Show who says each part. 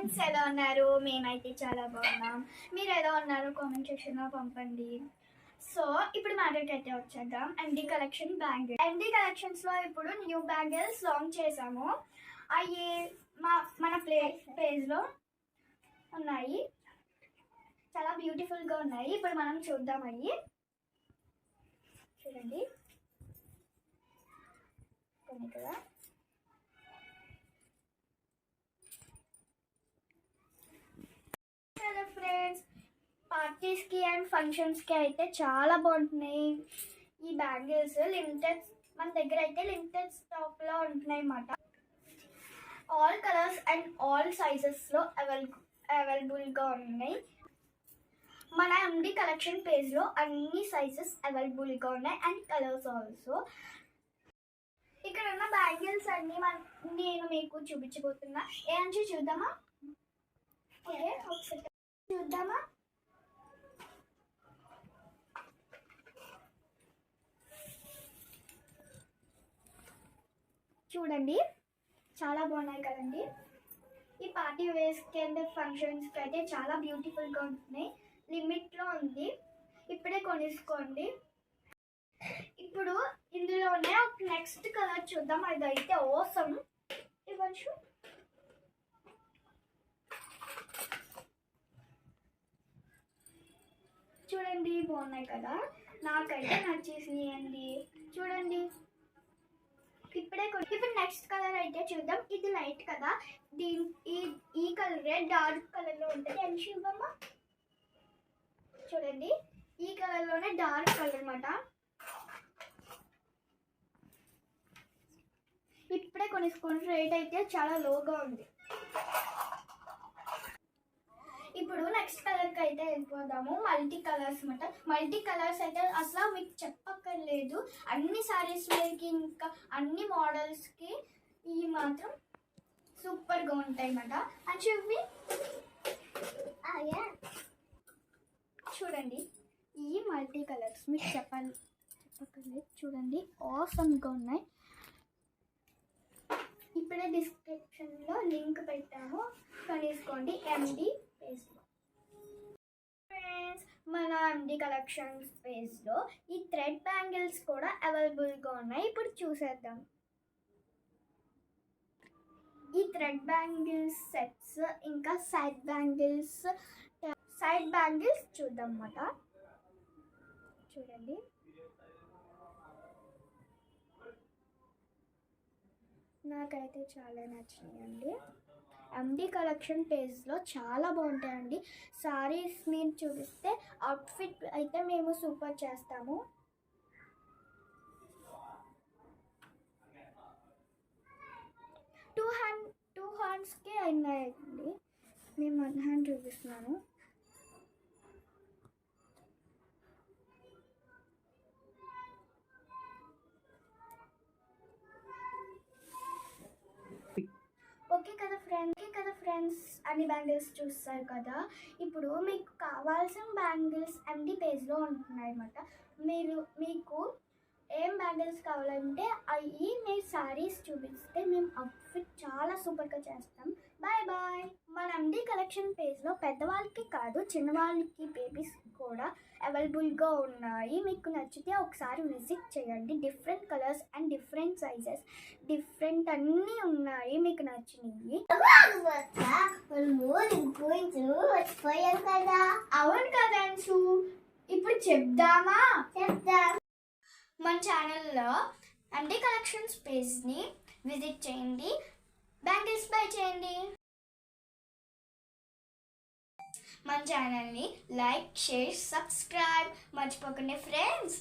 Speaker 1: Friends, ఎలా ఉన్నారు? మేమైతే చాలా బాగున్నాం. మీరు ఎలా ఉన్నారు? కామెంట్ సెక్షన్లో పంపండి. సో ఇప్పుడు మ్యాటర్కి అయితే వచ్చేద్దాం. ఎండి కలెక్షన్ బ్యాంగిల్. ఎండి కలెక్షన్స్లో ఇప్పుడు న్యూ బ్యాంగిల్స్ లాంచ్ చేసాము. అవి మన పేజ్లో ఉన్నాయి. చాలా బ్యూటిఫుల్గా ఉన్నాయి. ఇప్పుడు మనం చూద్దాం. అవి చూడండి కదా. ఫ్రెండ్స్, పార్టీస్కి అండ్ ఫంక్షన్స్కి అయితే చాలా బాగుంటున్నాయి ఈ బ్యాంగిల్స్. మన దగ్గర అయితే లిమిటెడ్ స్టాక్లో ఉంటున్నాయి అన్నమాట. ఆల్ కలర్స్ అండ్ ఆల్ సైజెస్లో అవైలబుల్గా ఉన్నాయి. మన ఎండి కలెక్షన్ పేజ్లో అన్ని సైజెస్ అవైలబుల్గా ఉన్నాయి అండ్ కలర్స్ ఆల్సో. ఇక్కడ ఉన్న బ్యాంగిల్స్ అన్ని నేను మీకు చూపించబోతున్నా. ఏంటి చూద్దామా? ఒకసారి చూద్దామా? చూడండి, చాలా బాగున్నాయి కదండి. ఈ పార్టీ వేర్స్కి అండ్ ఫంక్షన్స్కి అయితే చాలా బ్యూటిఫుల్గా ఉంటున్నాయి. లిమిట్లో ఉంది, ఇప్పుడే కొనేసుకోండి. ఇప్పుడు ఇందులోనే ఒక నెక్స్ట్ కలర్ చూద్దాం. అదైతే ఆసమ్. ఇవ్వచ్చు. చూడండి, బాగున్నాయి కదా. నాకైతే నచ్చేసినాయండి. చూడండి, ఇప్పుడు నెక్స్ట్ కలర్ అయితే చూద్దాం. ఇది లైట్ కదా, ఈ కలరే డార్క్ కలర్లో ఉంటుంది. అని చూద్దామా? చూడండి, ఈ కలర్లోనే డార్క్ కలర్ అన్నమాట. ఇప్పుడే కొనేసుకోండి. రేట్ అయితే చాలా లోగా ఉంది. ఇప్పుడు నెక్స్ట్ కలర్కి అయితే వెళ్ళిపోదాము. మల్టీ కలర్స్ అన్నమాట. మల్టీ కలర్స్ అయితే అసలు మీకు చెప్పక్కర్లేదు. అన్ని శారీస్ వేర్కి ఇంకా అన్ని మోడల్స్కి ఇవి మాత్రం సూపర్గా ఉంటాయి అన్నమాట. అని చెప్పి చూడండి, ఈ మల్టీ కలర్స్ మీకు చెప్పక్కర్లేదు. చూడండి, ఆసమ్గా ఉన్నాయి. ఇప్పుడే డిస్క్రిప్షన్లో లింక్ పెట్టాము, కొనేసుకోండి. ఎండి పేజ్లో. ఫ్రెండ్స్, మన ఎండి కలెక్షన్స్ పేజ్లో ఈ థ్రెడ్ బ్యాంగిల్స్ కూడా అవైలబుల్గా ఉన్నాయి. ఇప్పుడు చూసేద్దాం. ఈ థ్రెడ్ బ్యాంగిల్స్ సెట్స్ ఇంకా సైడ్ బ్యాంగిల్స్ చూద్దాం అన్నమాట. చూడండి, నాకైతే చాలా నచ్చినాయండి. ఎండి కలెక్షన్ పేజ్లో చాలా బాగుంటాయండి. సారీస్ మీరు చూపిస్తే అవుట్ఫిట్ అయితే మేము సూపర్ చేస్తాము. టూ హ్యాండ్స్కి అయినాయండి. మేము 1 హ్యాండ్ చూపిస్తున్నాను. ఓకే కదా ఫ్రెండ్స్, అన్ని బ్యాంగిల్స్ చూస్తారు కదా. ఇప్పుడు మీకు కావాల్సిన బ్యాంగిల్స్ ఎండి పేజ్లో ఉంటున్నాయి అన్నమాట. మీకు ఏం బ్యాంగిల్స్ కావాలంటే అవి మీరు శారీస్ చూపిస్తే మేము అవుట్ఫిట్ చాలా సూపర్గా చేస్తాం. Bye bye. మన ఎండి కలెక్షన్ పేజ్లో పెద్దవాళ్ళకి కాదు, చిన్నవాళ్ళకి, బేబీస్ కూడా అవైలబుల్గా ఉన్నాయి. మీకు నచ్చితే ఒకసారి విజిట్ చేయండి. Different colours and different sizes, different అన్నీ ఉన్నాయి. మీకు నచ్చినవి. అవును కదా అంశు, ఇప్పుడు చెప్దామా? మన ఛానల్లో ఎండి కలెక్షన్స్ పేజ్ని విజిట్ చేయండి, బ్యాంగిల్స్ బై చేయండి. మన ఛానల్ని లైక్, షేర్, సబ్స్క్రైబ్ మర్చిపోకండి ఫ్రెండ్స్.